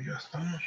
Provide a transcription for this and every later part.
Ya estamos.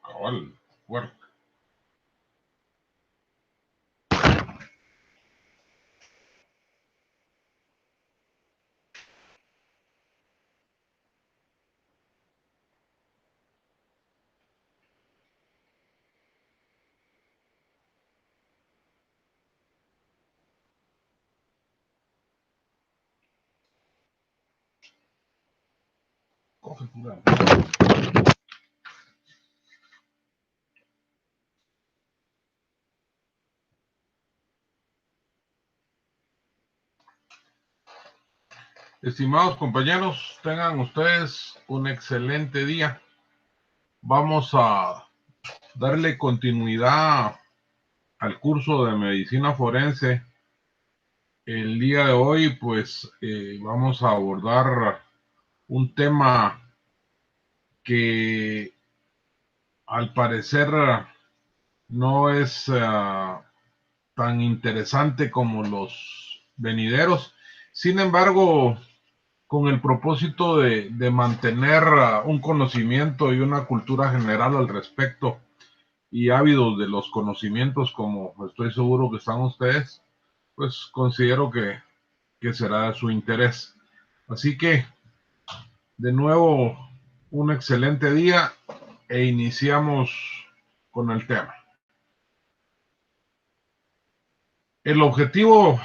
Cabal, fuerte. Coge pura. Estimados compañeros, tengan ustedes un excelente día. Vamos a darle continuidad al curso de medicina forense. El día de hoy, pues, vamos a abordar un tema que al parecer no es tan interesante como los venideros. Sin embargo, con el propósito de mantener un conocimiento y una cultura general al respecto y ávidos de los conocimientos, como estoy seguro que están ustedes, pues considero que será de su interés. Así que, de nuevo, un excelente día e iniciamos con el tema. El objetivo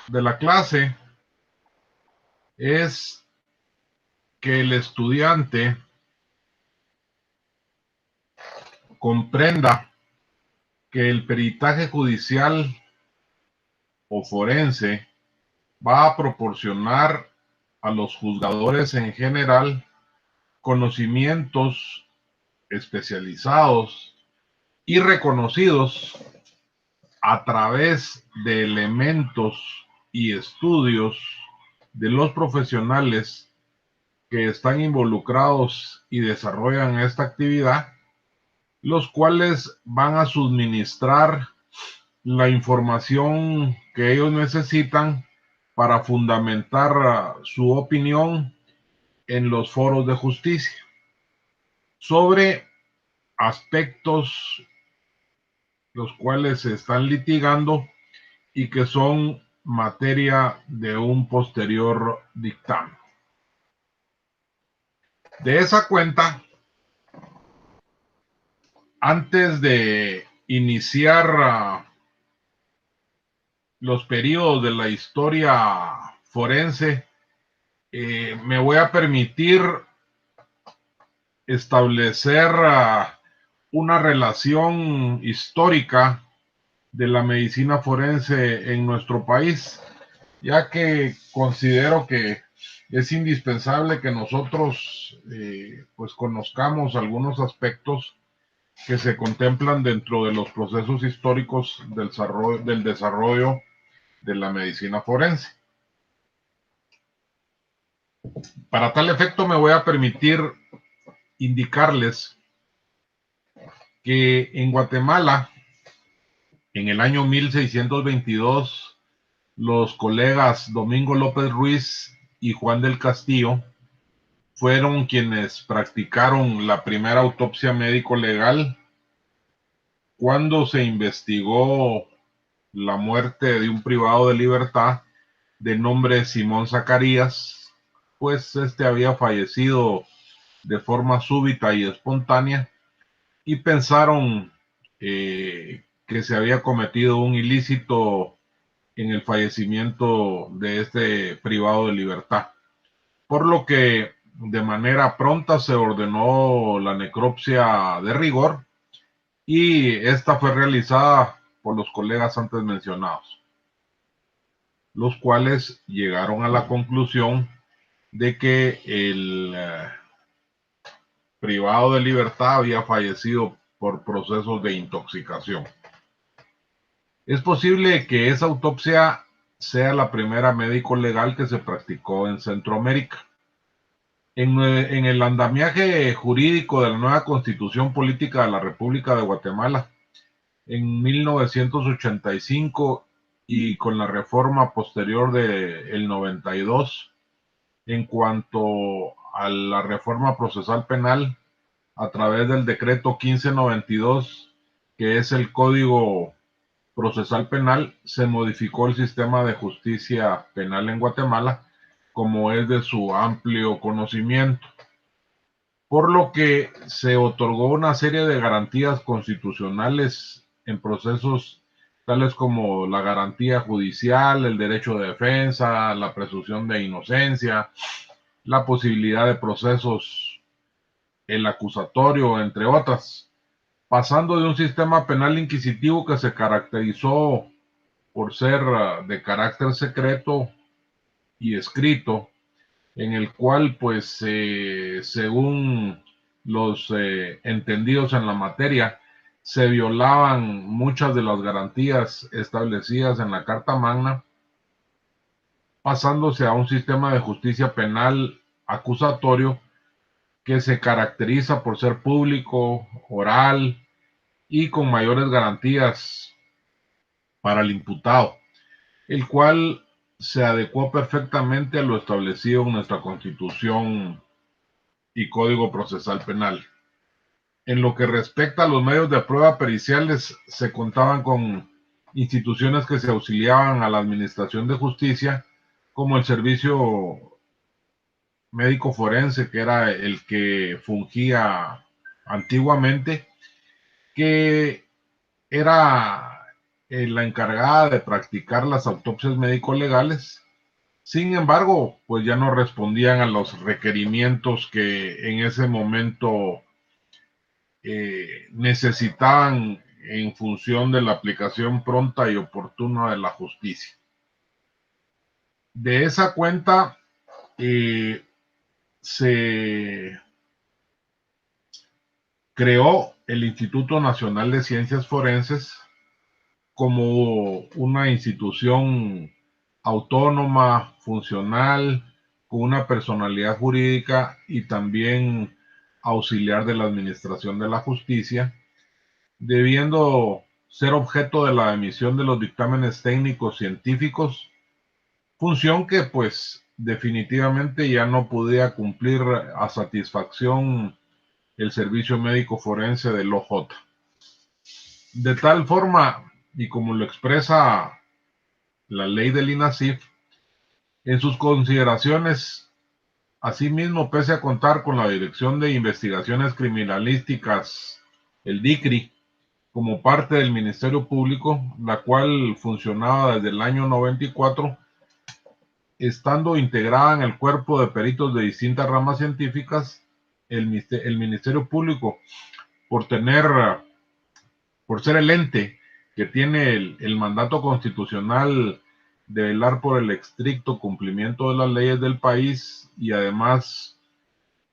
de la clase es que el estudiante comprenda que el peritaje judicial o forense va a proporcionar a los juzgadores en general conocimientos especializados y reconocidos a través de elementos y estudios de los profesionales que están involucrados y desarrollan esta actividad, los cuales van a suministrar la información que ellos necesitan para fundamentar su opinión en los foros de justicia sobre aspectos los cuales se están litigando y que son materia de un posterior dictamen. De esa cuenta, antes de iniciar los periodos de la historia forense, me voy a permitir establecer una relación histórica de la medicina forense en nuestro país, ya que considero que es indispensable que nosotros pues conozcamos algunos aspectos que se contemplan dentro de los procesos históricos del desarrollo de la medicina forense. Para tal efecto me voy a permitir indicarles que en Guatemala, en el año 1622, los colegas Domingo López Ruiz y Juan del Castillo fueron quienes practicaron la primera autopsia médico legal cuando se investigó la muerte de un privado de libertad de nombre Simón Zacarías, pues este había fallecido de forma súbita y espontánea y pensaron que se había cometido un ilícito en el fallecimiento de este privado de libertad, por lo que de manera pronta se ordenó la necropsia de rigor y esta fue realizada por los colegas antes mencionados, los cuales llegaron a la conclusión de que el privado de libertad había fallecido por procesos de intoxicación. Es posible que esa autopsia sea la primera médico legal que se practicó en Centroamérica. En el andamiaje jurídico de la nueva Constitución Política de la República de Guatemala, en 1985 y con la reforma posterior del 92, en cuanto a la reforma procesal penal, a través del decreto 1592, que es el Código Procesal Penal, se modificó el sistema de justicia penal en Guatemala, como es de su amplio conocimiento, por lo que se otorgó una serie de garantías constitucionales en procesos tales como la garantía judicial, el derecho de defensa, la presunción de inocencia, la posibilidad de procesos, el acusatorio, entre otras, pasando de un sistema penal inquisitivo que se caracterizó por ser de carácter secreto y escrito, en el cual, pues, según los entendidos en la materia, se violaban muchas de las garantías establecidas en la Carta Magna, pasándose a un sistema de justicia penal acusatorio que se caracteriza por ser público, oral y con mayores garantías para el imputado, el cual se adecuó perfectamente a lo establecido en nuestra Constitución y Código Procesal Penal. En lo que respecta a los medios de prueba periciales, se contaban con instituciones que se auxiliaban a la Administración de Justicia, como el Servicio Médico Forense, que era el que fungía antiguamente, que era la encargada de practicar las autopsias médico-legales. Sin embargo, pues ya no respondían a los requerimientos que en ese momento necesitaban en función de la aplicación pronta y oportuna de la justicia. De esa cuenta, se creó el Instituto Nacional de Ciencias Forenses como una institución autónoma, funcional, con una personalidad jurídica y también auxiliar de la administración de la justicia, debiendo ser objeto de la emisión de los dictámenes técnicos científicos, función que pues definitivamente ya no podía cumplir a satisfacción el servicio médico forense del OJ. De tal forma, y como lo expresa la ley del INASIF, en sus consideraciones, asimismo, pese a contar con la Dirección de Investigaciones Criminalísticas, el DICRI, como parte del Ministerio Público, la cual funcionaba desde el año 94, estando integrada en el cuerpo de peritos de distintas ramas científicas, el Ministerio Público, por ser el ente que tiene el mandato constitucional de velar por el estricto cumplimiento de las leyes del país y además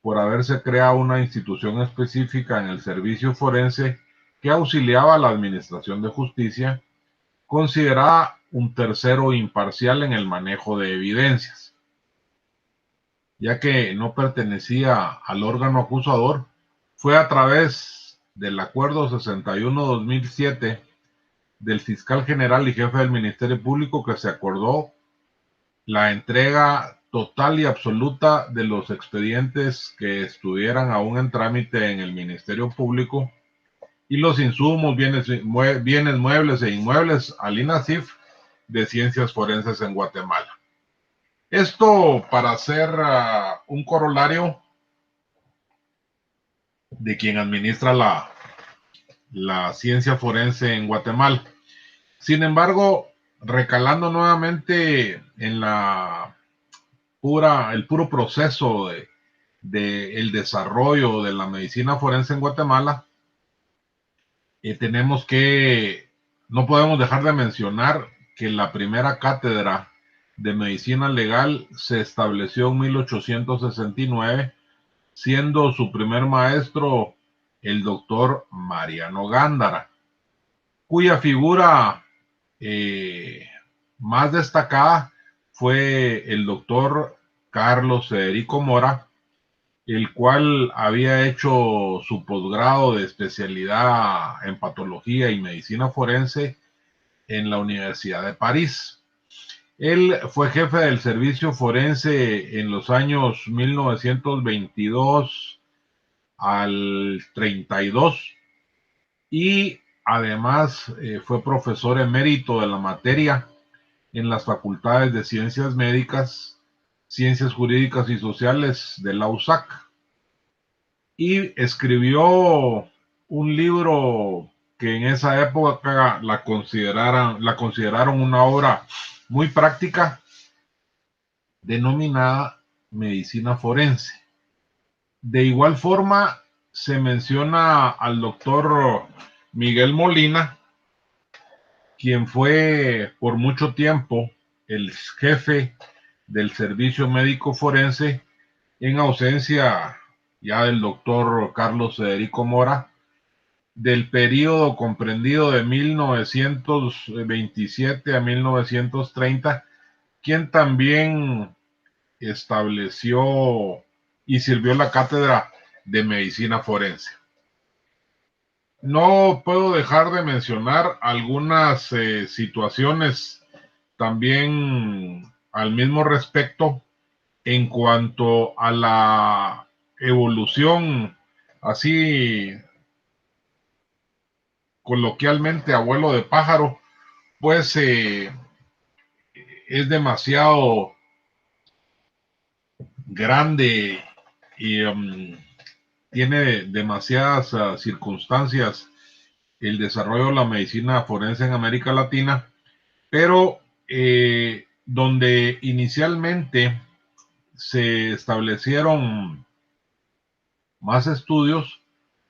por haberse creado una institución específica en el servicio forense que auxiliaba a la administración de justicia, considerada un tercero imparcial en el manejo de evidencias, ya que no pertenecía al órgano acusador. Fue a través del Acuerdo 61-2007 del fiscal general y jefe del Ministerio Público que se acordó la entrega total y absoluta de los expedientes que estuvieran aún en trámite en el Ministerio Público y los insumos, bienes muebles e inmuebles al INASIF de Ciencias Forenses en Guatemala. Esto para hacer un corolario de quien administra la ciencia forense en Guatemala. Sin embargo, recalando nuevamente en el puro proceso de el desarrollo de la medicina forense en Guatemala, no podemos dejar de mencionar que la primera cátedra de medicina legal se estableció en 1869, siendo su primer maestro el doctor Mariano Gándara, cuya figura más destacada fue el doctor Carlos Federico Mora, el cual había hecho su posgrado de especialidad en patología y medicina forense en la Universidad de París. Él fue jefe del servicio forense en los años 1922 al 32 y además fue profesor emérito de la materia en las facultades de Ciencias Médicas, Ciencias Jurídicas y Sociales de la USAC. Y escribió un libro que en esa época la consideraron una obra muy práctica, denominada Medicina Forense. De igual forma, se menciona al doctor Miguel Molina, quien fue por mucho tiempo el jefe del servicio médico forense en ausencia ya del doctor Carlos Federico Mora, del periodo comprendido de 1927 a 1930, quien también estableció y sirvió la cátedra de medicina forense. No puedo dejar de mencionar algunas situaciones también al mismo respecto en cuanto a la evolución, así coloquialmente, abuelo de pájaro, pues es demasiado grande y tiene demasiadas circunstancias el desarrollo de la medicina forense en América Latina, pero donde inicialmente se establecieron más estudios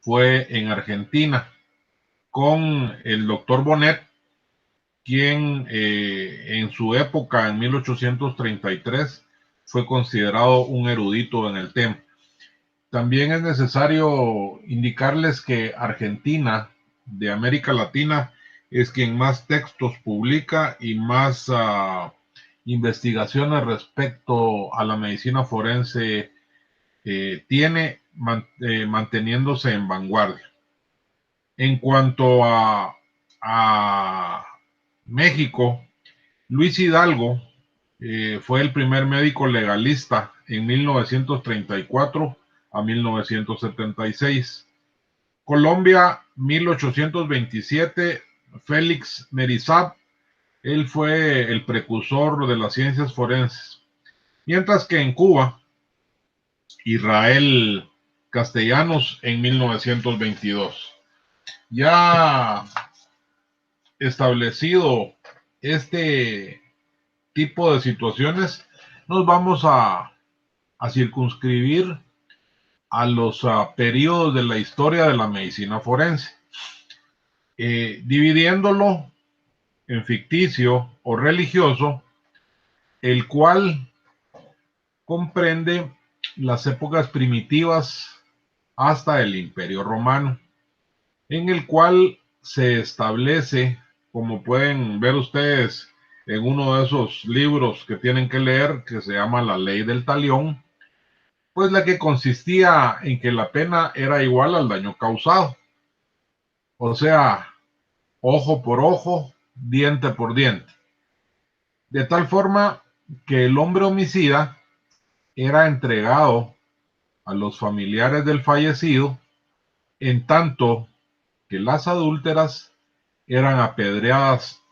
fue en Argentina, con el doctor Bonet, quien en su época, en 1833, fue considerado un erudito en el tema. También es necesario indicarles que Argentina, de América Latina, es quien más textos publica y más investigaciones respecto a la medicina forense tiene, manteniéndose en vanguardia. En cuanto a México, Luis Hidalgo fue el primer médico legalista en 1934 a 1976. Colombia, 1827, Félix Merizab, él fue el precursor de las ciencias forenses. Mientras que en Cuba, Israel Castellanos en 1922. Ya establecido este tipo de situaciones, nos vamos a circunscribir a los periodos de la historia de la medicina forense, dividiéndolo en ficticio o religioso, el cual comprende las épocas primitivas hasta el Imperio Romano, en el cual se establece, como pueden ver ustedes en uno de esos libros que tienen que leer, que se llama La Ley del Talión, pues la que consistía en que la pena era igual al daño causado. O sea, ojo por ojo, diente por diente. De tal forma que el hombre homicida era entregado a los familiares del fallecido, en tanto que las adúlteras eran apedreadas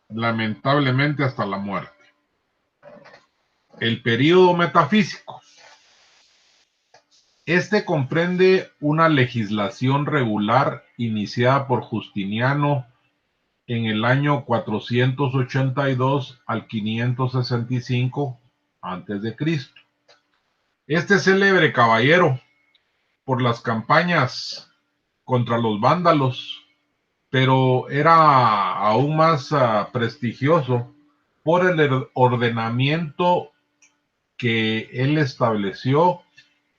lamentablemente hasta la muerte. El período metafísico. Este comprende una legislación regular iniciada por Justiniano en el año 482 al 565 a.C. Este célebre caballero, por las campañas contra los vándalos, pero era aún más prestigioso por el ordenamiento que él estableció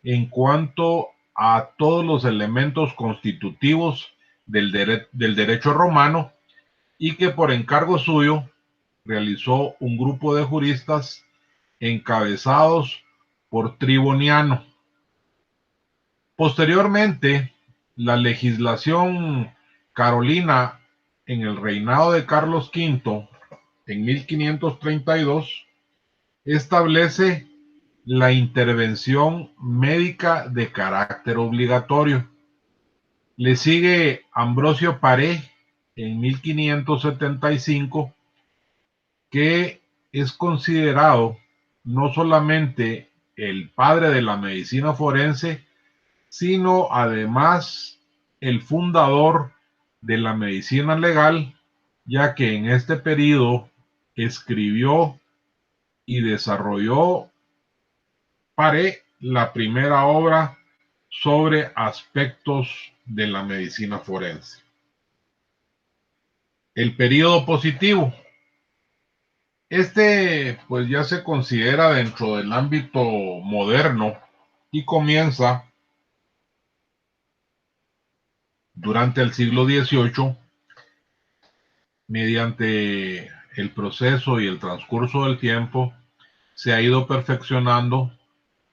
en cuanto a todos los elementos constitutivos del derecho romano, y que por encargo suyo realizó un grupo de juristas encabezados por Triboniano. Posteriormente, la legislación carolina en el reinado de Carlos V, en 1532, establece la intervención médica de carácter obligatorio. Le sigue Ambrosio Paré en 1575, que es considerado no solamente el padre de la medicina forense, sino además el fundador de la medicina legal, ya que en este periodo escribió y desarrolló Paré la primera obra sobre aspectos de la medicina forense. El periodo positivo. Este pues ya se considera dentro del ámbito moderno y comienza durante el siglo XVIII mediante el proceso y el transcurso del tiempo. Se ha ido perfeccionando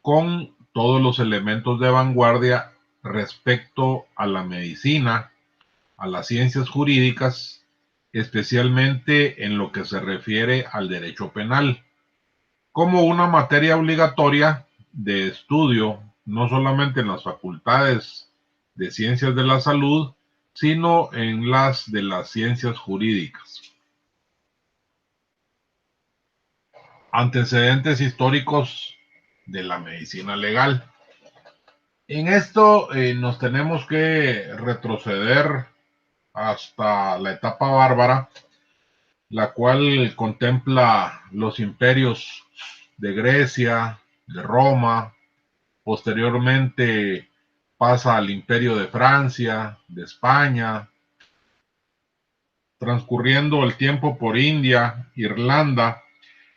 con todos los elementos de vanguardia respecto a la medicina, a las ciencias jurídicas, especialmente en lo que se refiere al derecho penal, como una materia obligatoria de estudio, no solamente en las facultades de ciencias de la salud, sino en las de las ciencias jurídicas. Antecedentes históricos de la medicina legal. En esto nos tenemos que retroceder hasta la etapa bárbara, la cual contempla los imperios de Grecia, de Roma. Posteriormente pasa al imperio de Francia, de España, transcurriendo el tiempo por India, Irlanda,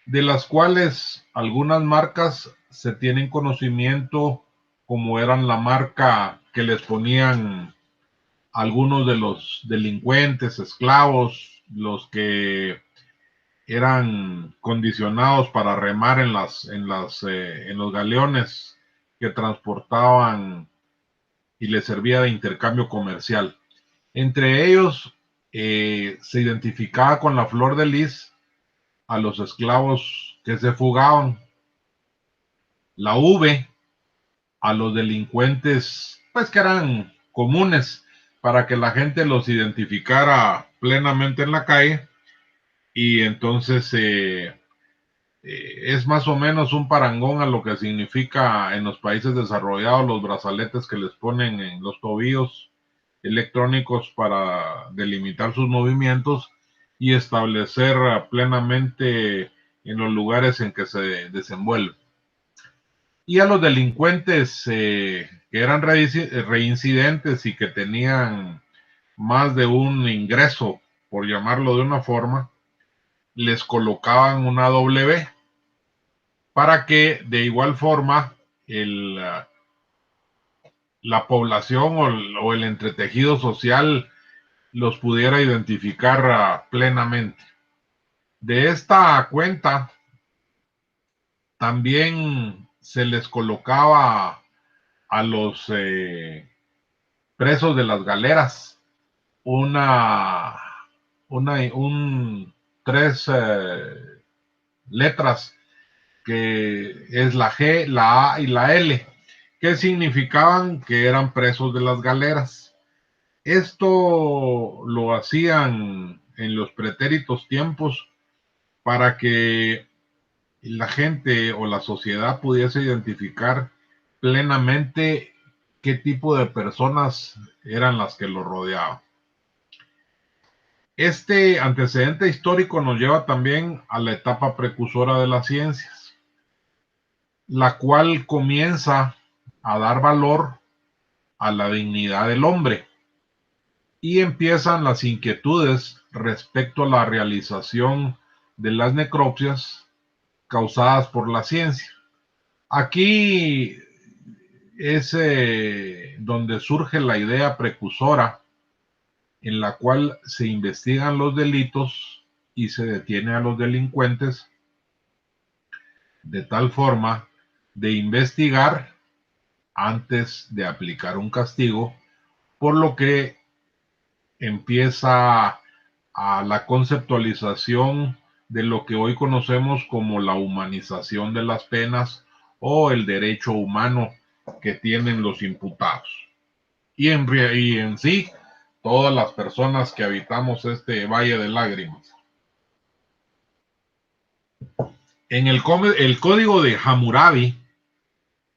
de las cuales algunas marcas se tienen conocimiento, como eran la marca que les ponían algunos de los delincuentes, esclavos, los que eran condicionados para remar en los galeones que transportaban y les servía de intercambio comercial. Entre ellos se identificaba con la flor de lis a los esclavos que se fugaban, la V a los delincuentes, pues que eran comunes para que la gente los identificara plenamente en la calle, y entonces es más o menos un parangón a lo que significa en los países desarrollados los brazaletes que les ponen en los tobillos electrónicos para delimitar sus movimientos y establecer plenamente en los lugares en que se desenvuelven. Y a los delincuentes que eran reincidentes y que tenían más de un ingreso, por llamarlo de una forma, les colocaban una W para que de igual forma el, la población o el entretejido social los pudiera identificar plenamente. De esta cuenta también se les colocaba a los presos de las galeras tres letras, que es la G, la A y la L, que significaban que eran presos de las galeras. Esto lo hacían en los pretéritos tiempos para que la gente o la sociedad pudiese identificar plenamente qué tipo de personas eran las que lo rodeaban. Este antecedente histórico nos lleva también a la etapa precursora de las ciencias, la cual comienza a dar valor a la dignidad del hombre, y empiezan las inquietudes respecto a la realización de las necropsias causadas por la ciencia. Aquí es donde surge la idea precursora en la cual se investigan los delitos y se detiene a los delincuentes de tal forma de investigar antes de aplicar un castigo, por lo que empieza a la conceptualización de lo que hoy conocemos como la humanización de las penas o el derecho humano que tienen los imputados. Y en sí, todas las personas que habitamos este valle de lágrimas. En el código de Hammurabi,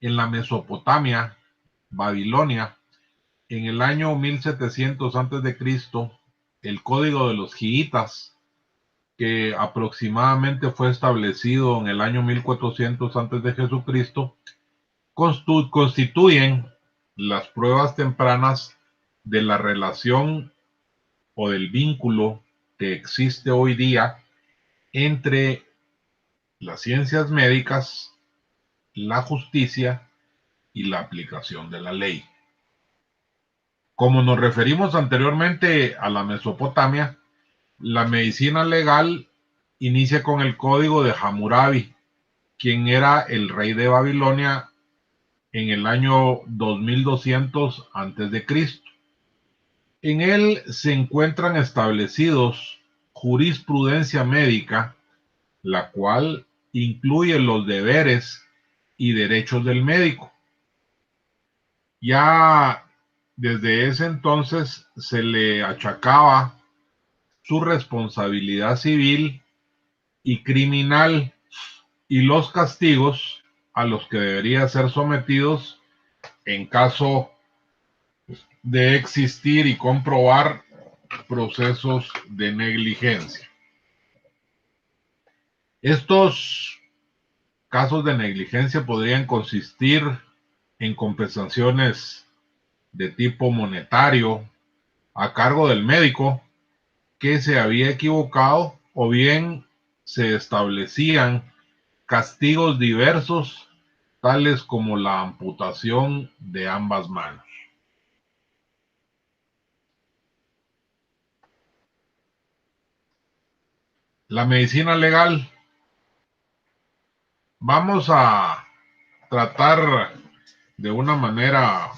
en la Mesopotamia, Babilonia, en el año 1700 a.C., el código de los Hivitas, que aproximadamente fue establecido en el año 1400 antes de Jesucristo, constituyen las pruebas tempranas de la relación o del vínculo que existe hoy día entre las ciencias médicas, la justicia y la aplicación de la ley. Como nos referimos anteriormente a la Mesopotamia, la medicina legal inicia con el código de Hammurabi, quien era el rey de Babilonia en el año 2200 a.C. En él se encuentran establecidos jurisprudencia médica, la cual incluye los deberes y derechos del médico. Ya desde ese entonces se le achacaba su responsabilidad civil y criminal y los castigos a los que debería ser sometidos en caso de existir y comprobar procesos de negligencia. Estos casos de negligencia podrían consistir en compensaciones de tipo monetario a cargo del médico que se había equivocado, o bien se establecían castigos diversos, tales como la amputación de ambas manos. La medicina legal. Vamos a tratar de una manera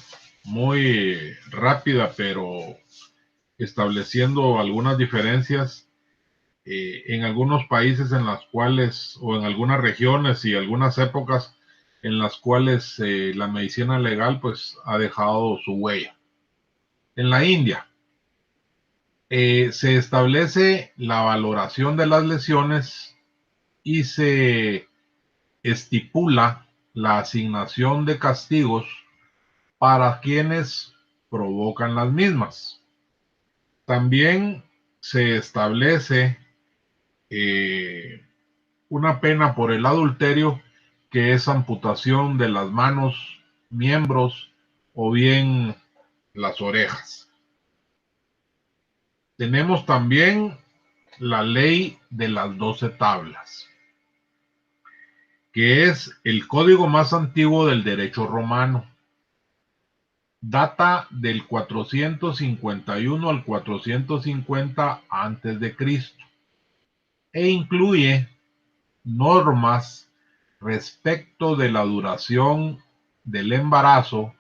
muy rápida, pero estableciendo algunas diferencias en algunos países en las cuales, o en algunas regiones y algunas épocas en las cuales la medicina legal pues ha dejado su huella. En la India se establece la valoración de las lesiones y se estipula la asignación de castigos para quienes provocan las mismas. También se establece una pena por el adulterio, que es amputación de las manos, miembros o bien las orejas. Tenemos también la ley de las 12 tablas, que es el código más antiguo del derecho romano. Data del 451 al 450 antes de Cristo e incluye normas respecto de la duración del embarazo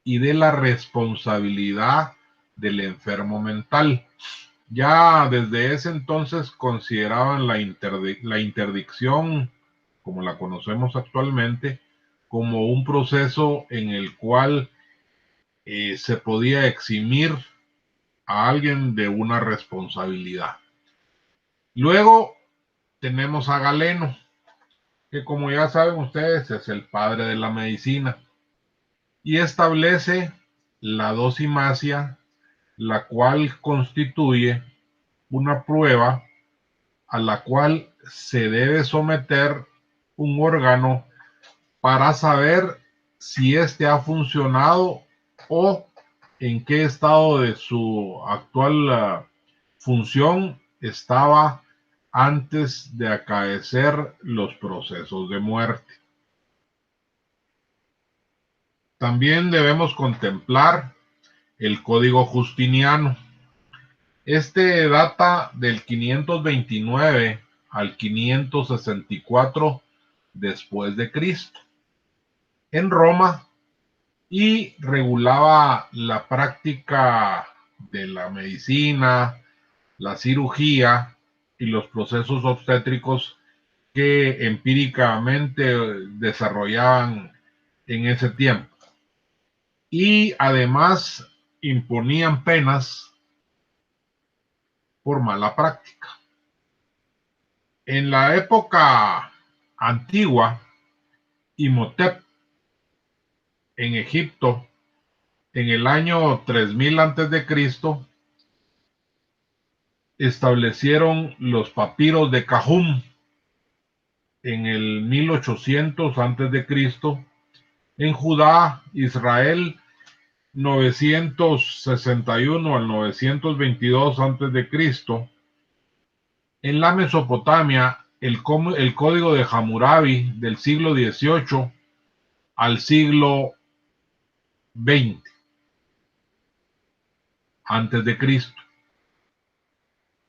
y de la responsabilidad del enfermo mental. Ya desde ese entonces consideraban la interdicción, como la conocemos actualmente, como un proceso en el cual se podía eximir a alguien de una responsabilidad. Luego tenemos a Galeno, que como ya saben ustedes es el padre de la medicina, y establece la dosimasia, la cual constituye una prueba a la cual se debe someter un órgano para saber si éste ha funcionado o en qué estado de su actual función estaba antes de acaecer los procesos de muerte. También debemos contemplar el Código Justiniano. Este data del 529 al 564 después de Cristo en Roma y regulaba la práctica de la medicina, la cirugía y los procesos obstétricos que empíricamente desarrollaban en ese tiempo. Y además imponían penas por mala práctica. En la época antigua, Imhotep en Egipto, en el año 3000 antes de Cristo, establecieron los papiros de Cajún. En el 1800 antes de Cristo, en Judá, Israel, 961 al 922 antes de Cristo. En la Mesopotamia, el código de Hammurabi del siglo XVIII al siglo XX antes de Cristo.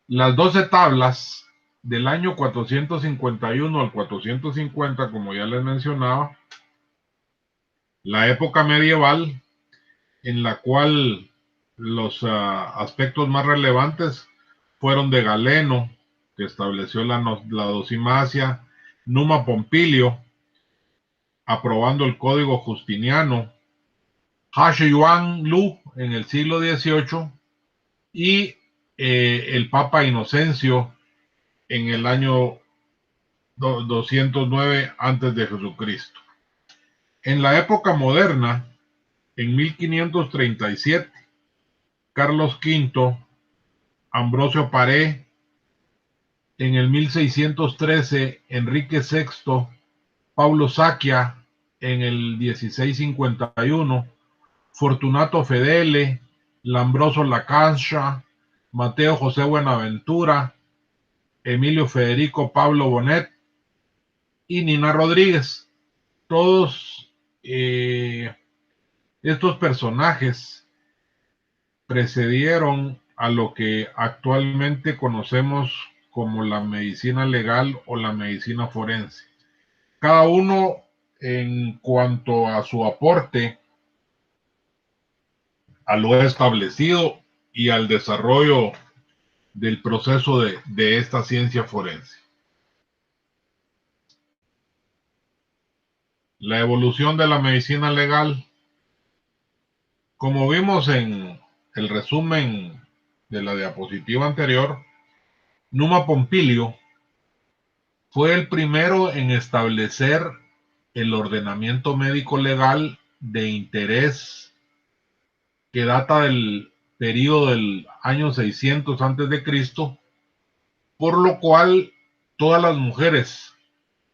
Las 12 tablas del año 451 al 450, como ya les mencionaba, la época medieval, en la cual los aspectos más relevantes fueron de Galeno, que estableció la dosimasia, Numa Pompilio, aprobando el Código Justiniano, Hashe Yuan Lu en el siglo XVIII y el Papa Inocencio en el año 209 antes de Jesucristo. En la época moderna, en 1537, Carlos V, Ambrosio Paré, en el 1613, Enrique VI, Paulo Sacchia, en el 1651, Fortunato Fedele, Lambroso Lacancia, Mateo José Buenaventura, Emilio Federico Pablo Bonet y Nina Rodríguez. Todos estos personajes precedieron a lo que actualmente conocemos como la medicina legal o la medicina forense. Cada uno en cuanto a su aporte a lo establecido y al desarrollo del proceso de esta ciencia forense. La evolución de la medicina legal, como vimos en el resumen de la diapositiva anterior, Numa Pompilio fue el primero en establecer el ordenamiento médico legal de interés que data del periodo del año 600 antes de Cristo, por lo cual todas las mujeres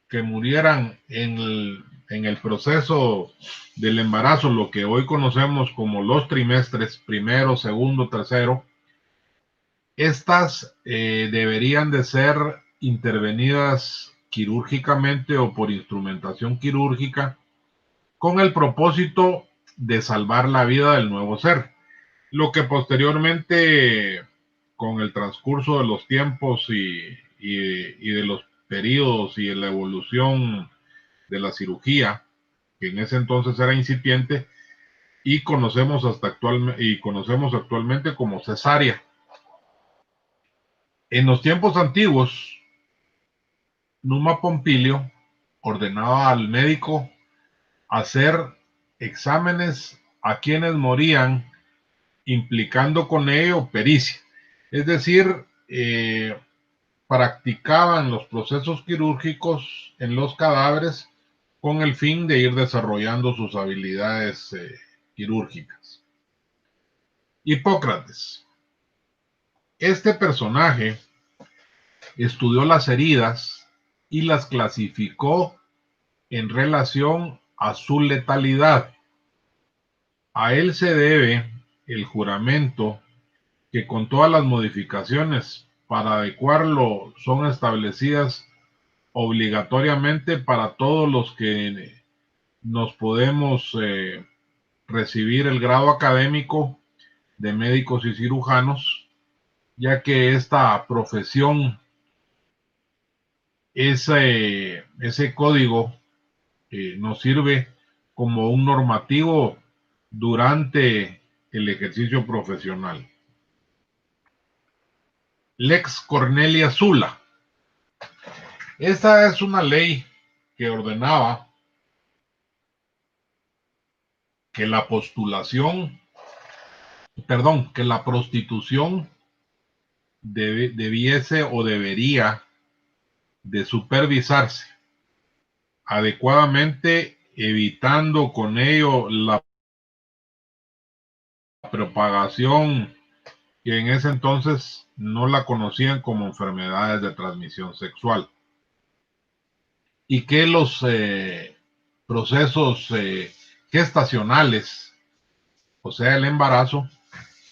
que murieran en el proceso del embarazo, lo que hoy conocemos como los trimestres, primero, segundo, tercero, estas deberían de ser intervenidas quirúrgicamente o por instrumentación quirúrgica con el propósito de salvar la vida del nuevo ser. Lo que posteriormente, con el transcurso de los tiempos y de los periodos y de la evolución de la cirugía, que en ese entonces era incipiente, y conocemos actualmente como cesárea. En los tiempos antiguos, Numa Pompilio ordenaba al médico hacer exámenes a quienes morían, implicando con ello pericia. Es decir, practicaban los procesos quirúrgicos en los cadáveres con el fin de ir desarrollando sus habilidades quirúrgicas. Hipócrates. Este personaje estudió las heridas y las clasificó en relación a su letalidad. A él se debe el juramento que, con todas las modificaciones para adecuarlo, son establecidas obligatoriamente para todos los que nos podemos recibir el grado académico de médicos y cirujanos, ya que esta profesión, ese código nos sirve como un normativo durante el ejercicio profesional. Lex Cornelia Sulla. Esta es una ley que ordenaba que la prostitución debiese o debería de supervisarse adecuadamente, evitando con ello la propagación, que en ese entonces no la conocían como enfermedades de transmisión sexual, y que los procesos gestacionales, o sea, el embarazo,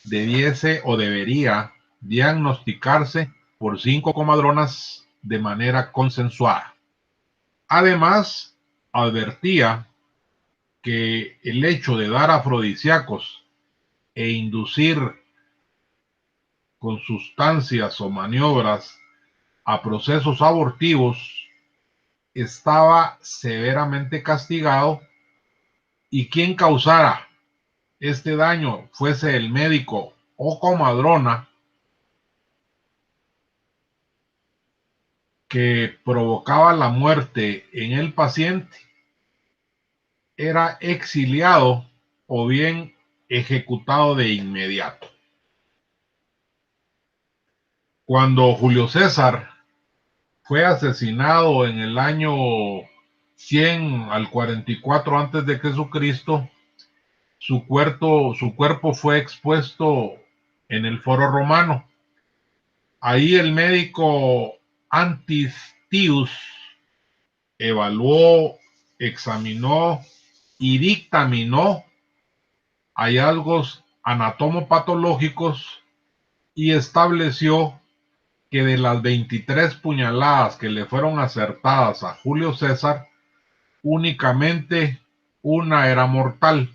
debiese o debería diagnosticarse por 5 comadronas de manera consensuada. Además, advertía que el hecho de dar afrodisíacos e inducir con sustancias o maniobras a procesos abortivos estaba severamente castigado, y quien causara este daño, fuese el médico o comadrona que provocaba la muerte en el paciente, era exiliado o bien ejecutado de inmediato. Cuando Julio César fue asesinado en el año 100 al 44 antes de Jesucristo, su cuerpo fue expuesto en el Foro Romano. Ahí el médico Antistius evaluó, examinó y dictaminó hallazgos anatomopatológicos y estableció que de las 23 puñaladas que le fueron acertadas a Julio César, únicamente una era mortal,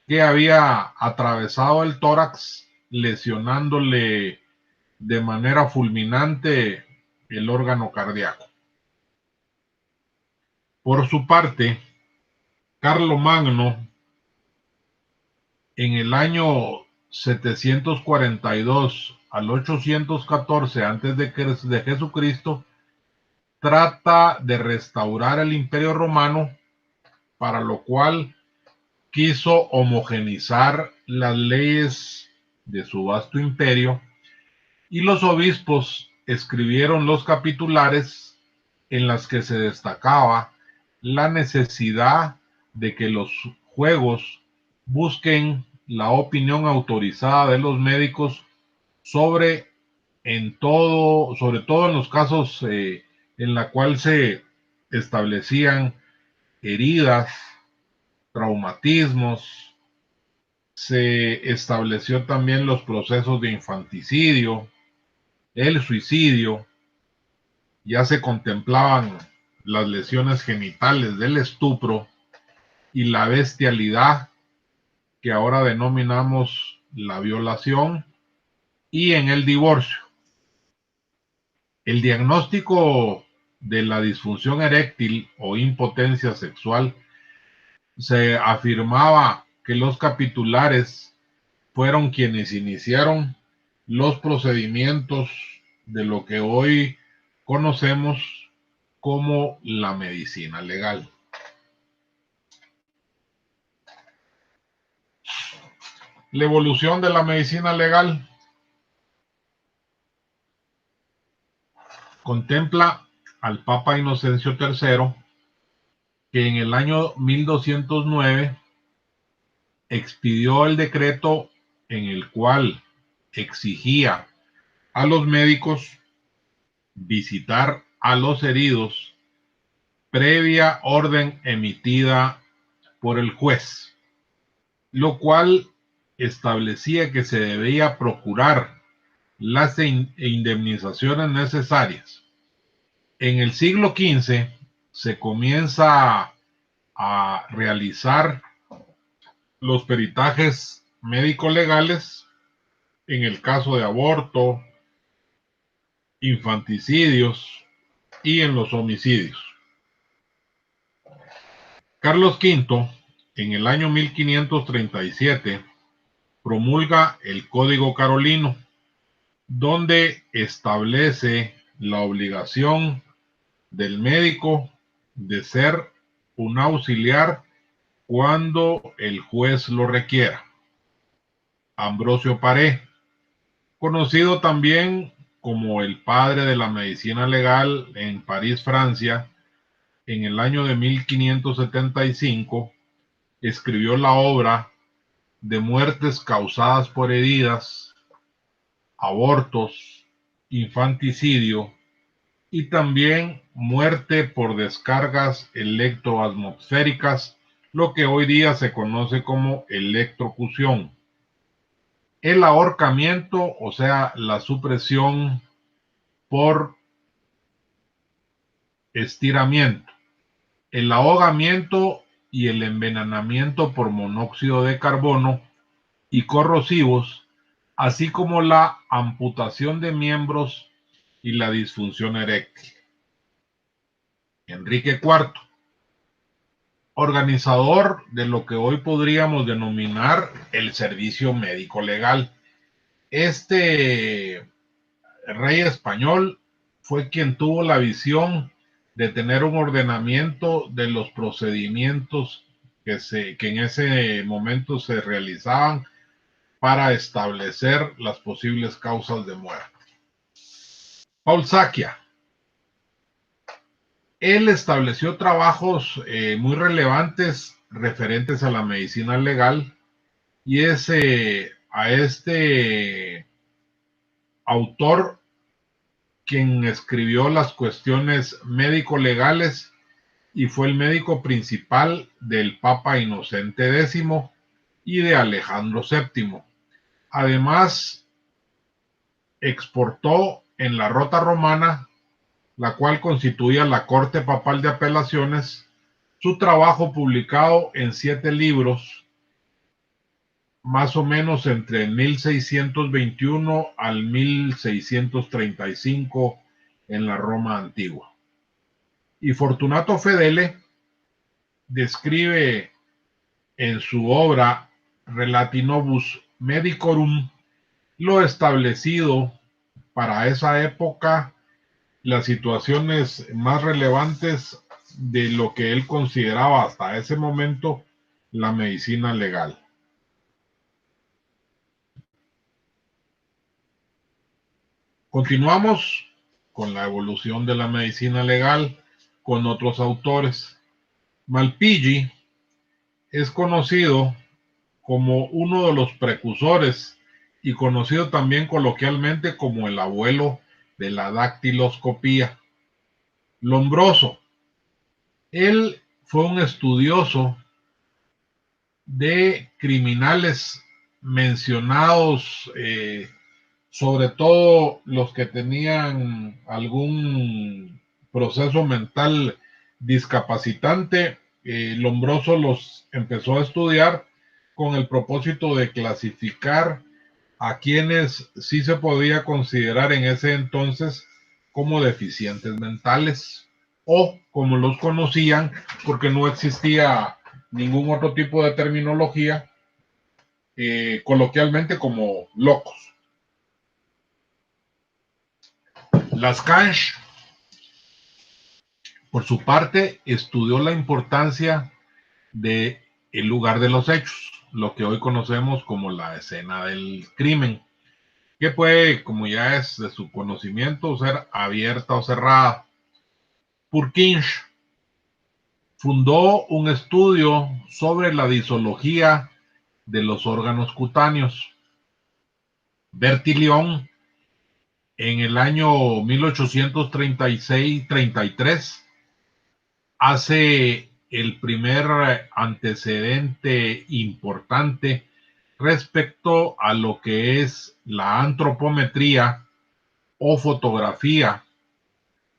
que había atravesado el tórax, lesionándole de manera fulminante el órgano cardíaco. Por su parte, Carlomagno, en el año 742 al 814 antes de Jesucristo, trata de restaurar el Imperio Romano, para lo cual quiso homogenizar las leyes de su vasto imperio, y los obispos escribieron los capitulares en las que se destacaba la necesidad de que los juegos busquen la opinión autorizada de los médicos sobre sobre todo en los casos en la cual se establecían heridas, traumatismos. Se estableció también los procesos de infanticidio, el suicidio. Ya se contemplaban las lesiones genitales del estupro y la bestialidad, que ahora denominamos la violación, y en el divorcio. El diagnóstico de la disfunción eréctil o impotencia sexual, se afirmaba que los capitulares fueron quienes iniciaron los procedimientos de lo que hoy conocemos como la medicina legal. La evolución de la medicina legal contempla al Papa Inocencio III, que en el año 1209 expidió el decreto en el cual exigía a los médicos visitar a los heridos previa orden emitida por el juez, lo cual establecía que se debía procurar las indemnizaciones necesarias. En el siglo XV se comienza a realizar los peritajes médico-legales en el caso de aborto, infanticidios y en los homicidios. Carlos V, en el año 1537, promulga el Código Carolino, donde establece la obligación del médico de ser un auxiliar cuando el juez lo requiera. Ambrosio Paré, conocido también como el padre de la medicina legal en París, Francia, en el año de 1575, escribió la obra de muertes causadas por heridas, abortos, infanticidio y también muerte por descargas electroatmosféricas, lo que hoy día se conoce como electrocución. El ahorcamiento, o sea, la supresión por estiramiento, el ahogamiento y el envenenamiento por monóxido de carbono y corrosivos, así como la amputación de miembros y la disfunción eréctil. Enrique IV, organizador de lo que hoy podríamos denominar el servicio médico legal. Este rey español fue quien tuvo la visión de tener un ordenamiento de los procedimientos que en ese momento se realizaban para establecer las posibles causas de muerte. Paul Sciacca, él estableció trabajos muy relevantes referentes a la medicina legal, y a este autor quien escribió las cuestiones médico-legales y fue el médico principal del Papa Inocente X y de Alejandro VII. Además, exportó en la Rota Romana, la cual constituía la Corte Papal de Apelaciones, su trabajo publicado en 7 libros, más o menos entre 1621 al 1635 en la Roma antigua. Y Fortunato Fedele describe en su obra Relatinobus Medicorum lo establecido para esa época, las situaciones más relevantes de lo que él consideraba hasta ese momento la medicina legal. Continuamos con la evolución de la medicina legal con otros autores. Malpighi es conocido como uno de los precursores y conocido también coloquialmente como el abuelo de la dactiloscopía. Lombroso, él fue un estudioso de criminales mencionados, sobre todo los que tenían algún proceso mental discapacitante. Lombroso los empezó a estudiar con el propósito de clasificar a quienes sí se podía considerar en ese entonces como deficientes mentales, o como los conocían, porque no existía ningún otro tipo de terminología, coloquialmente como locos. Lascange, por su parte, estudió la importancia de el lugar de los hechos, lo que hoy conocemos como la escena del crimen, que puede, como ya es de su conocimiento, ser abierta o cerrada. Purkinje fundó un estudio sobre la disología de los órganos cutáneos. Bertillon, en el año 1836-33, hace el primer antecedente importante respecto a lo que es la antropometría o fotografía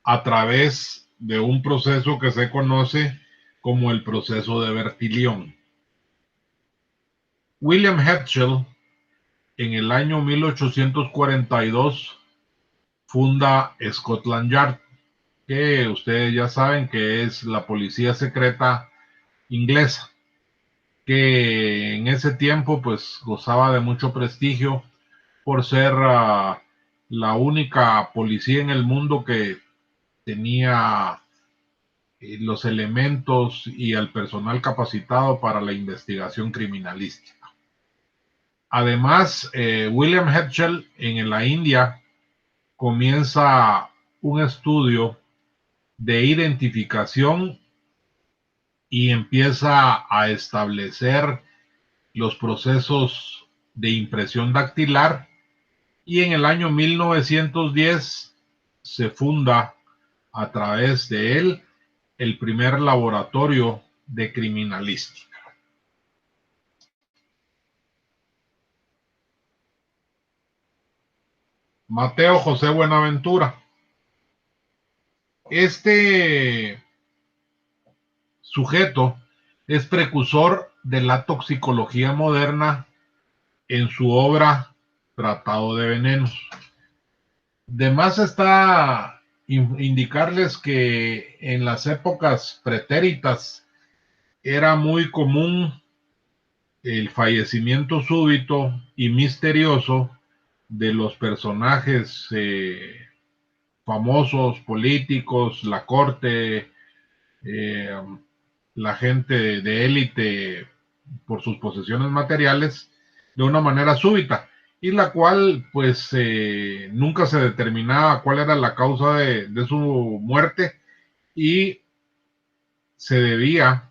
a través de un proceso que se conoce como el proceso de Bertillon. William Herschel, en el año 1842, funda Scotland Yard, que ustedes ya saben que es la policía secreta inglesa, que en ese tiempo pues gozaba de mucho prestigio por ser la única policía en el mundo que tenía los elementos y el personal capacitado para la investigación criminalística. Además, William Herschel en la India comienza un estudio de identificación y empieza a establecer los procesos de impresión dactilar, y en el año 1910 se funda a través de él el primer laboratorio de criminalística. Mateo José Buenaventura. Este sujeto es precursor de la toxicología moderna en su obra Tratado de Venenos. De más está indicarles que en las épocas pretéritas era muy común el fallecimiento súbito y misterioso de los personajes famosos, políticos, la corte, eh, la gente de élite por sus posesiones materiales, de una manera súbita, y la cual pues nunca se determinaba cuál era la causa de su muerte, y se debía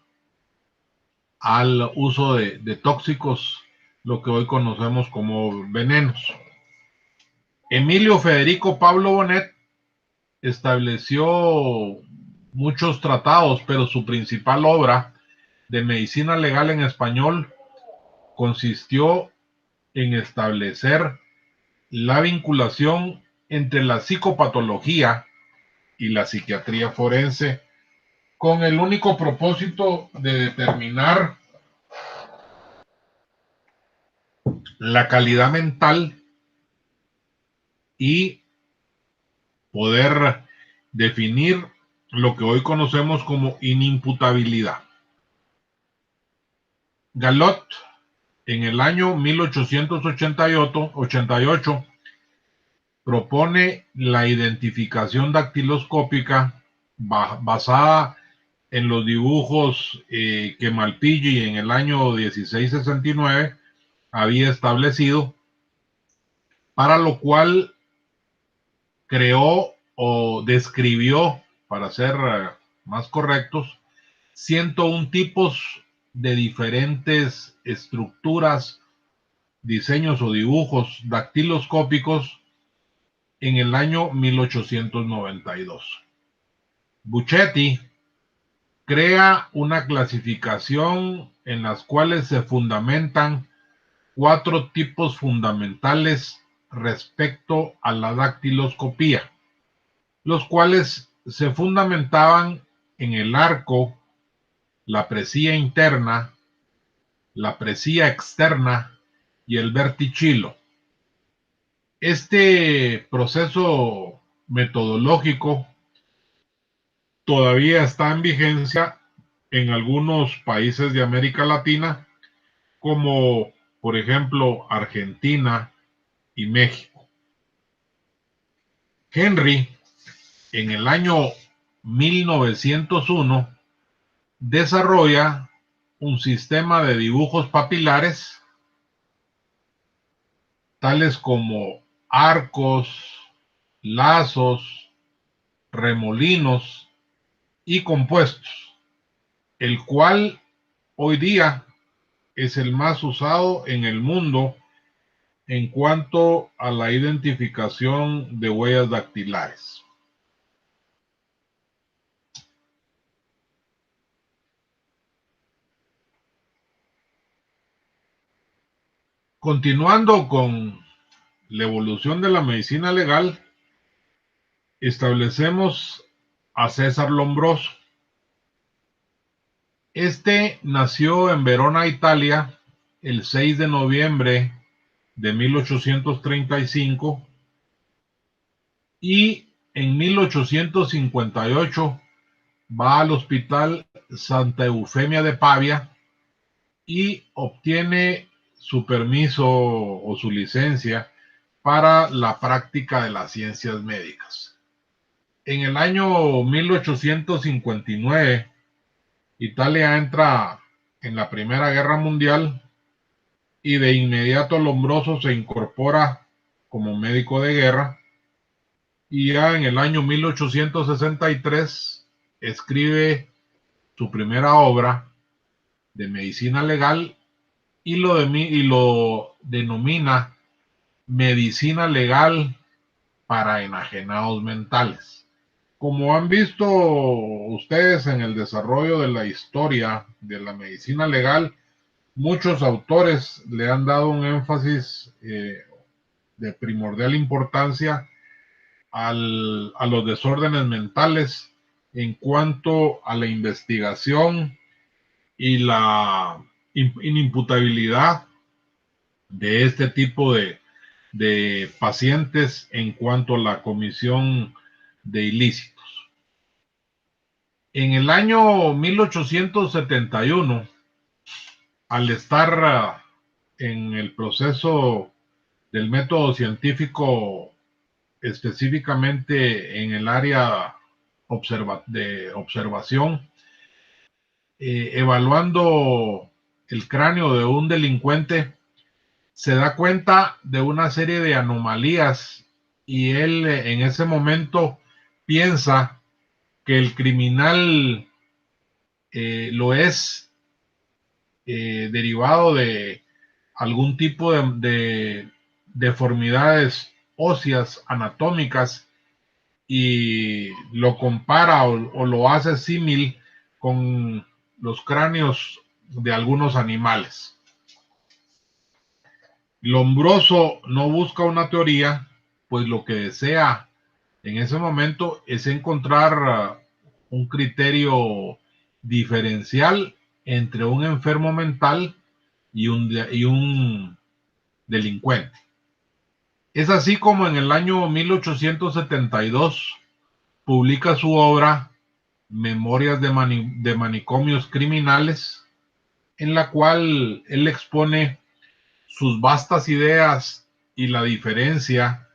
al uso de tóxicos, lo que hoy conocemos como venenos. Emilio Federico Pablo Bonet estableció muchos tratados, pero su principal obra de medicina legal en español consistió en establecer la vinculación entre la psicopatología y la psiquiatría forense, con el único propósito de determinar la calidad mental y poder definir lo que hoy conocemos como inimputabilidad. Galot en el año 1888 propone la identificación dactiloscópica basada en los dibujos que Malpighi en el año 1669 había establecido, para lo cual creó o describió, para ser más correctos, 101 tipos de diferentes estructuras, diseños o dibujos dactiloscópicos en el año 1892. Buchetti crea una clasificación en las cuales se fundamentan 4 tipos fundamentales respecto a la dactiloscopía, los cuales se fundamentaban en el arco, la presía interna, la presía externa y el vertichilo. Este proceso metodológico todavía está en vigencia en algunos países de América Latina, como por ejemplo Argentina y México. Henry, en el año 1901, desarrolla un sistema de dibujos papilares, tales como arcos, lazos, remolinos y compuestos, el cual hoy día es el más usado en el mundo en cuanto a la identificación de huellas dactilares. Continuando con la evolución de la medicina legal, establecemos a César Lombroso. Este nació en Verona, Italia, el 6 de noviembre de 1835 y en 1858 va al Hospital Santa Eufemia de Pavia y obtiene su permiso o su licencia para la práctica de las ciencias médicas. En el año 1859, Italia entra en la Primera Guerra Mundial y de inmediato Lombroso se incorpora como médico de guerra, y ya en el año 1863 escribe su primera obra de medicina legal y lo denomina Medicina Legal para Enajenados Mentales. Como han visto ustedes en el desarrollo de la historia de la medicina legal, muchos autores le han dado un énfasis de primordial importancia a los desórdenes mentales en cuanto a la investigación y la inimputabilidad de este tipo de pacientes en cuanto a la comisión de ilícitos. En el año 1871, al estar en el proceso del método científico, específicamente en el área de observación, evaluando el cráneo de un delincuente, se da cuenta de una serie de anomalías y él en ese momento piensa que el criminal lo es derivado de algún tipo de deformidades óseas anatómicas, y lo compara o lo hace símil con los cráneos de algunos animales. Lombroso no busca una teoría, pues lo que desea en ese momento es encontrar un criterio diferencial entre un enfermo mental y un delincuente. Es así como en el año 1872 publica su obra Memorias de manicomios criminales, en la cual él expone sus vastas ideas y la diferencia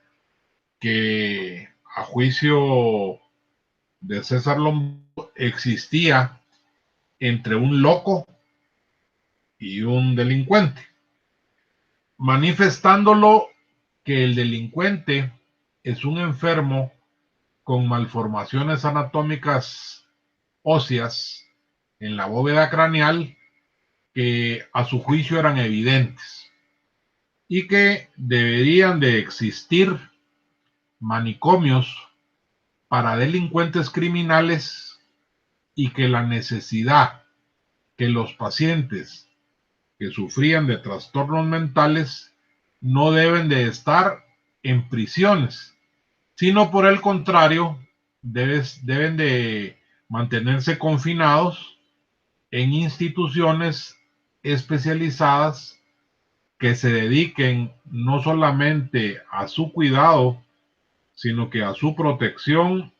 que a juicio de César Lombardo existía entre un loco y un delincuente, manifestándolo que el delincuente es un enfermo con malformaciones anatómicas óseas en la bóveda craneal que a su juicio eran evidentes y que deberían de existir manicomios para delincuentes criminales y que la necesidad que los pacientes que sufrían de trastornos mentales no deben de estar en prisiones, sino por el contrario, deben de mantenerse confinados en instituciones especializadas que se dediquen no solamente a su cuidado, sino que a su protección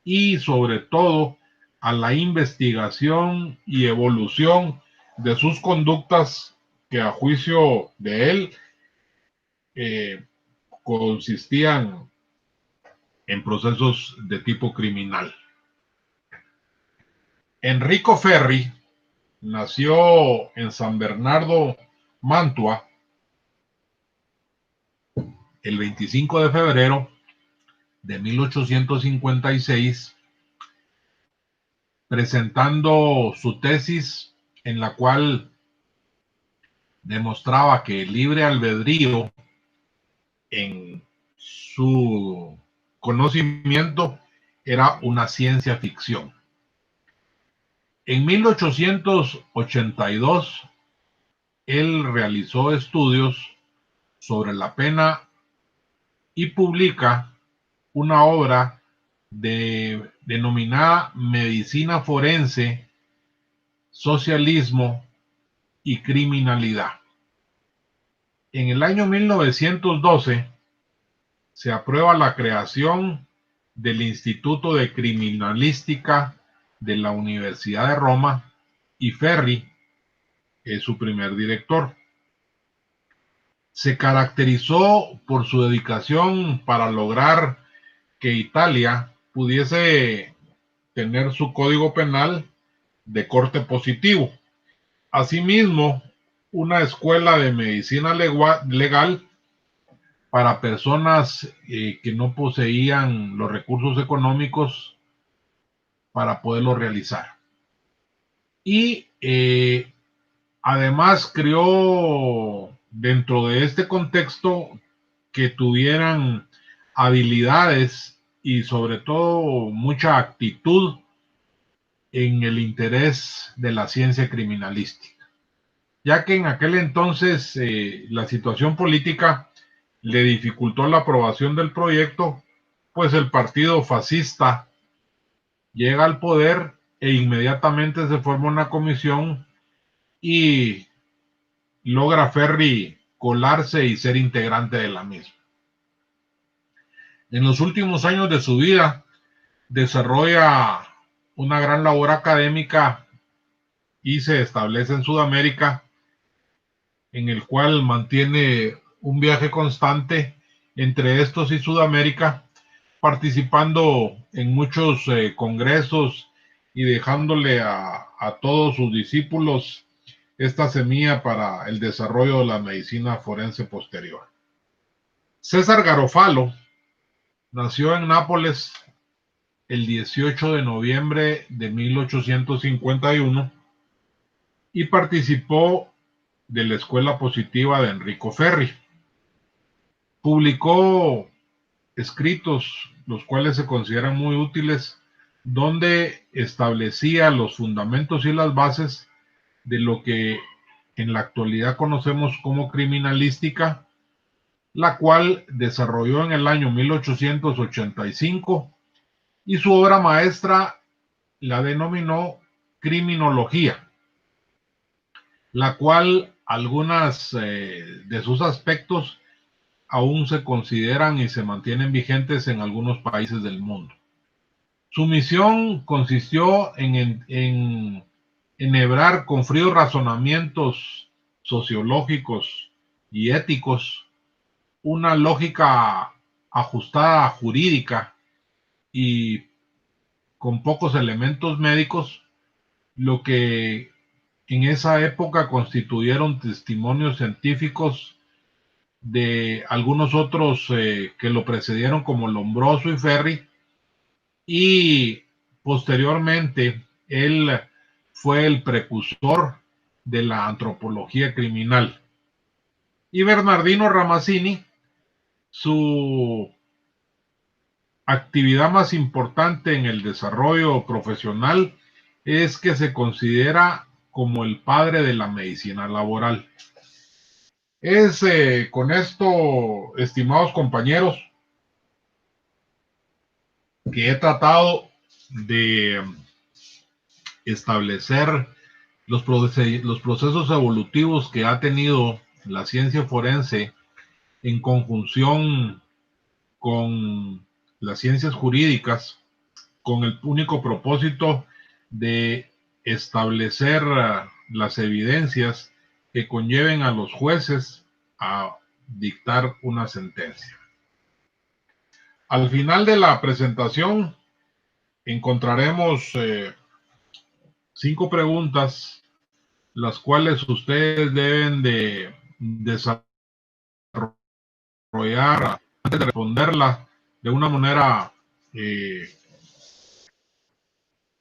y sobre todo a la investigación y evolución de sus conductas que a juicio de él eh, consistían en procesos de tipo criminal. Enrico Ferri nació en San Bernardo, Mantua, el 25 de febrero de 1856, presentando su tesis en la cual demostraba que el libre albedrío en su conocimiento era una ciencia ficción. En 1882, él realizó estudios sobre la pena y publica una obra denominada Medicina Forense, Socialismo y Criminalidad. En el año 1912 se aprueba la creación del Instituto de Criminalística de la Universidad de Roma y Ferri es su primer director. Se caracterizó por su dedicación para lograr que Italia pudiese tener su código penal de corte positivo. Asimismo, una escuela de medicina legal para personas que no poseían los recursos económicos para poderlo realizar. Y además creó dentro de este contexto que tuvieran habilidades y sobre todo mucha actitud en el interés de la ciencia criminalística, ya que en aquel entonces la situación política le dificultó la aprobación del proyecto, pues el partido fascista llega al poder e inmediatamente se forma una comisión y logra Ferri colarse y ser integrante de la misma. En los últimos años de su vida desarrolla una gran labor académica y se establece en Sudamérica, en el cual mantiene un viaje constante entre estos y Sudamérica, participando en muchos congresos y dejándole a todos sus discípulos esta semilla para el desarrollo de la medicina forense posterior. César Garofalo nació en Nápoles el 18 de noviembre de 1851 y participó de la Escuela Positiva de Enrico Ferri. Publicó escritos, los cuales se consideran muy útiles, donde establecía los fundamentos y las bases de lo que en la actualidad conocemos como criminalística, la cual desarrolló en el año 1885 y su obra maestra la denominó Criminología, la cual algunas de sus aspectos aún se consideran y se mantienen vigentes en algunos países del mundo. Su misión consistió en enhebrar con fríos razonamientos sociológicos y éticos, una lógica ajustada jurídica y con pocos elementos médicos, lo que en esa época constituyeron testimonios científicos de algunos otros que lo precedieron, como Lombroso y Ferri, y posteriormente él fue el precursor de la antropología criminal. Y Bernardino Ramazzini, su actividad más importante en el desarrollo profesional es que se considera como el padre de la medicina laboral. Es con esto, estimados compañeros, que he tratado de establecer los procesos evolutivos que ha tenido la ciencia forense en conjunción con las ciencias jurídicas, con el único propósito de establecer las evidencias que conlleven a los jueces a dictar una sentencia. Al final de la presentación encontraremos 5 preguntas, las cuales ustedes deben de desarrollar antes de responderla de una manera eh,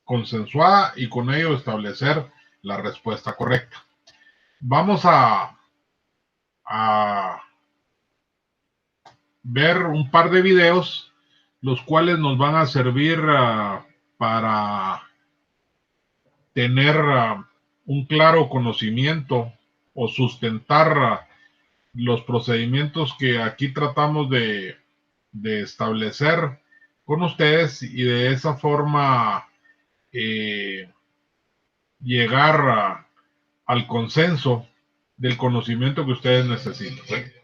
consensuada y con ello establecer la respuesta correcta. Vamos a ver un par de videos, los cuales nos van a servir para tener un claro conocimiento o sustentar los procedimientos que aquí tratamos de establecer con ustedes y de esa forma llegar al consenso del conocimiento que ustedes necesitan. ¿Sí?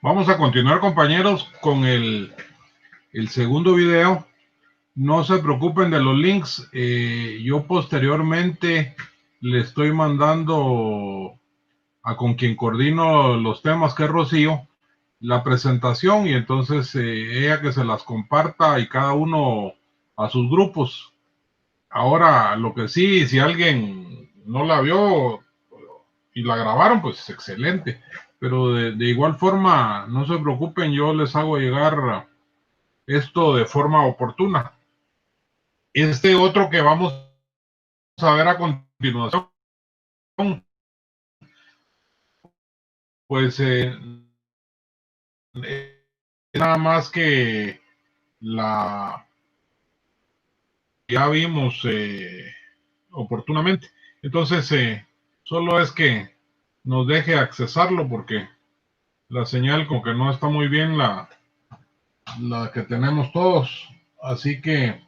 Vamos a continuar, compañeros, con el segundo video. No se preocupen de los links. Yo posteriormente le estoy mandando a con quien coordino los temas, que es Rocío, la presentación, y entonces ella que se las comparta y cada uno a sus grupos. Ahora, lo que sí, si alguien no la vio y la grabaron, pues excelente. Pero de igual forma, no se preocupen, yo les hago llegar esto de forma oportuna. Este otro que vamos a ver a continuación, pues nada más que la ya vimos oportunamente. Entonces, solo es que nos deje accesarlo porque la señal como que no está muy bien la que tenemos todos. Así que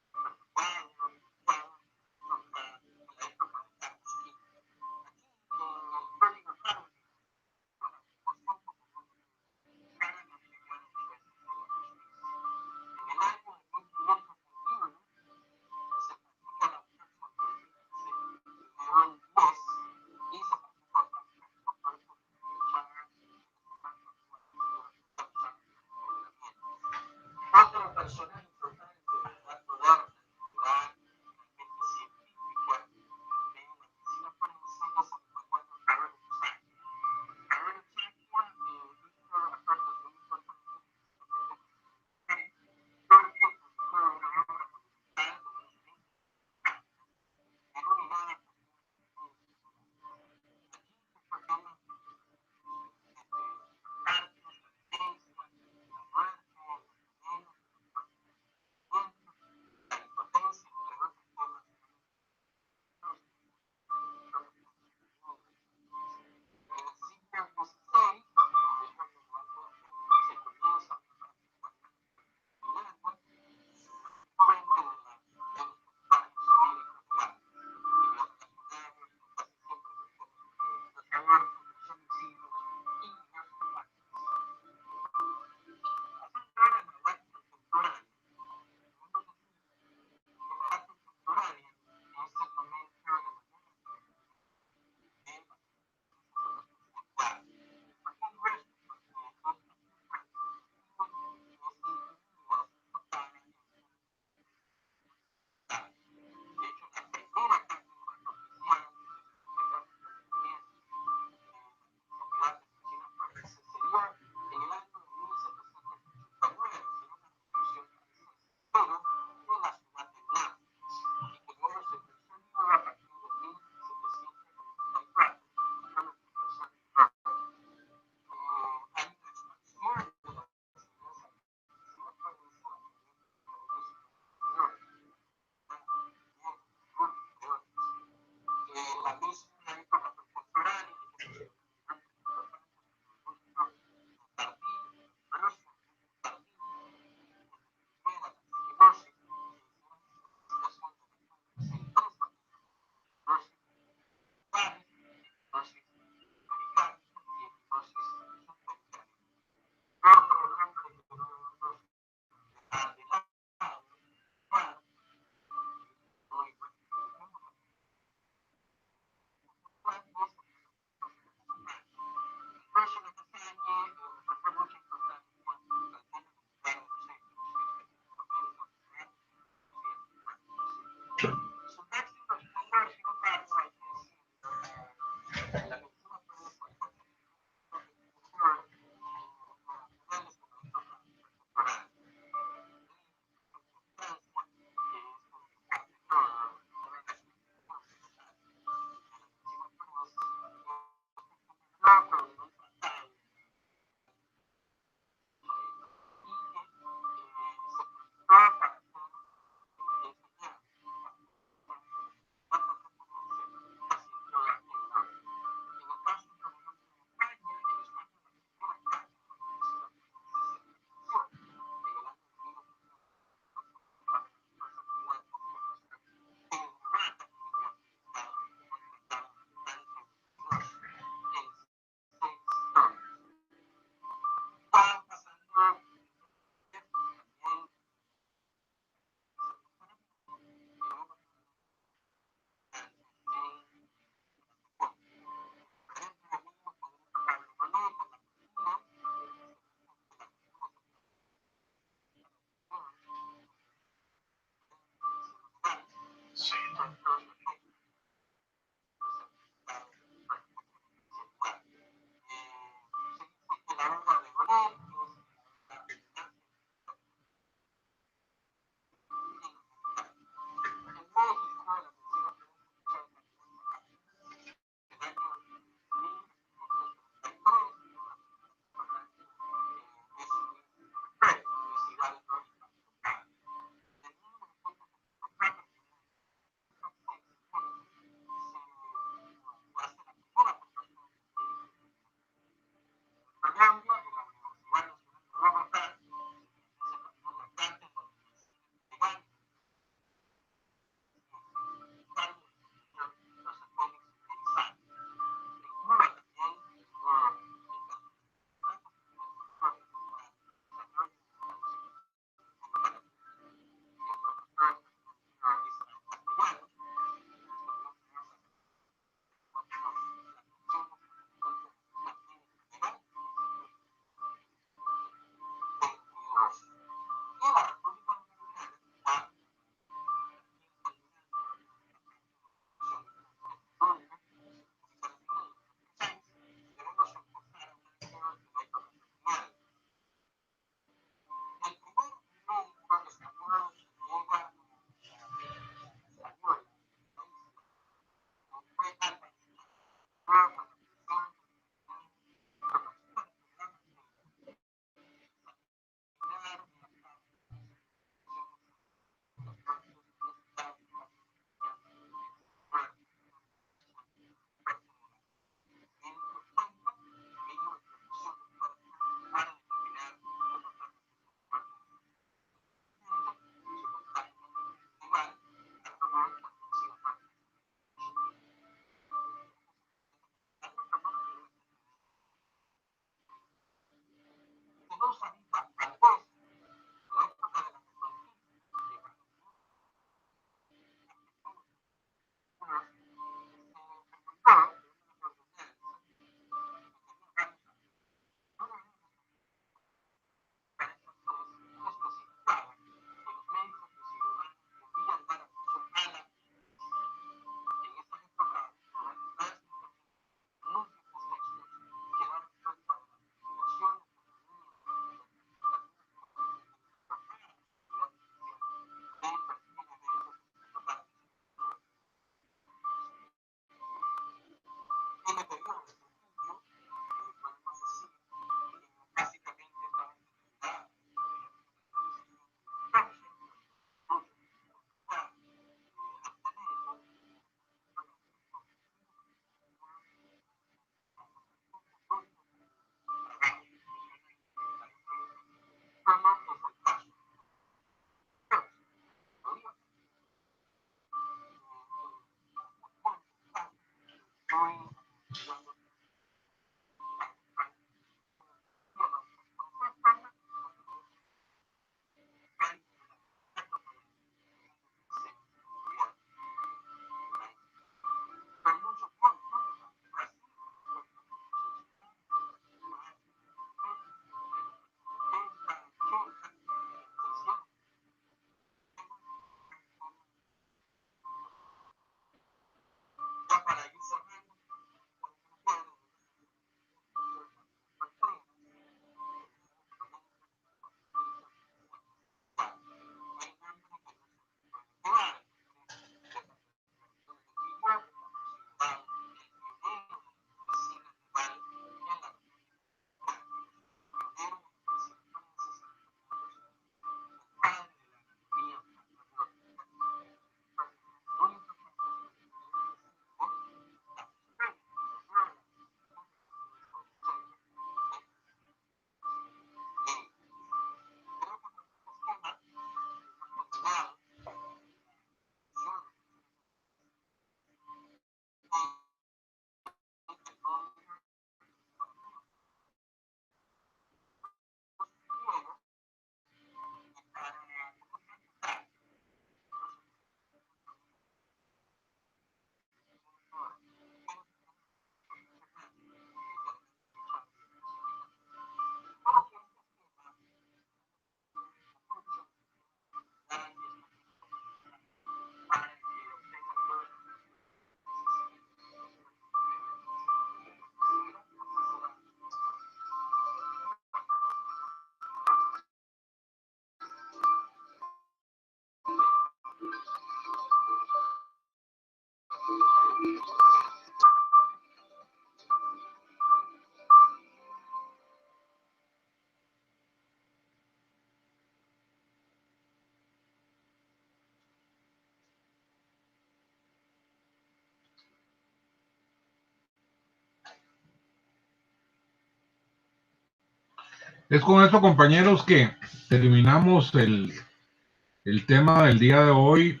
Es con esto, compañeros, que terminamos el tema del día de hoy,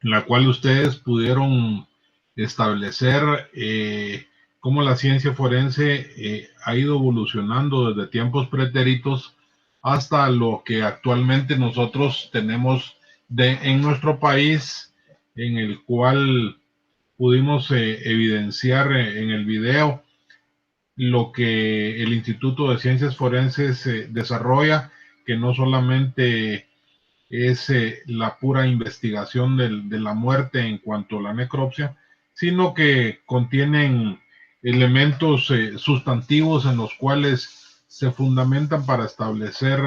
en la cual ustedes pudieron establecer cómo la ciencia forense ha ido evolucionando desde tiempos pretéritos hasta lo que actualmente nosotros tenemos en nuestro país, en el cual pudimos evidenciar en el video lo que el Instituto de Ciencias Forenses desarrolla, que no solamente es la pura investigación de la muerte en cuanto a la necropsia, sino que contienen elementos sustantivos en los cuales se fundamentan para establecer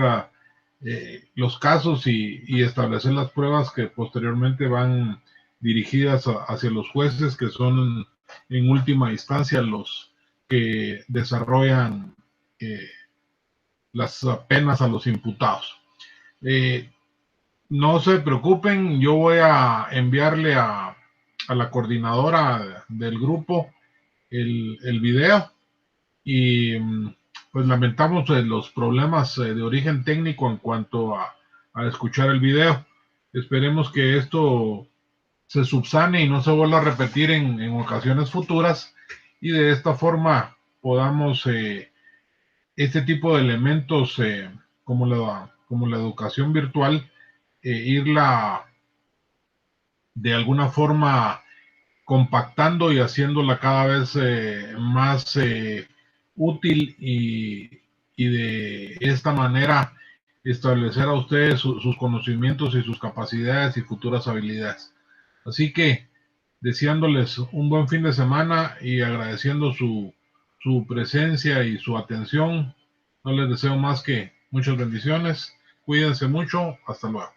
los casos y establecer las pruebas que posteriormente van dirigidas hacia los jueces, que son en última instancia los que desarrollan eh, las penas a los imputados. Eh, no se preocupen, yo voy a enviarle a la coordinadora del grupo el video y pues lamentamos los problemas de origen técnico en cuanto a escuchar el video. Esperemos que esto se subsane y no se vuelva a repetir en ocasiones futuras y de esta forma podamos este tipo de elementos como la educación virtual irla de alguna forma compactando y haciéndola cada vez más útil y de esta manera establecer a ustedes sus conocimientos y sus capacidades y futuras habilidades. Así que deseándoles un buen fin de semana y agradeciendo su presencia y su atención, no les deseo más que muchas bendiciones. Cuídense mucho. Hasta luego.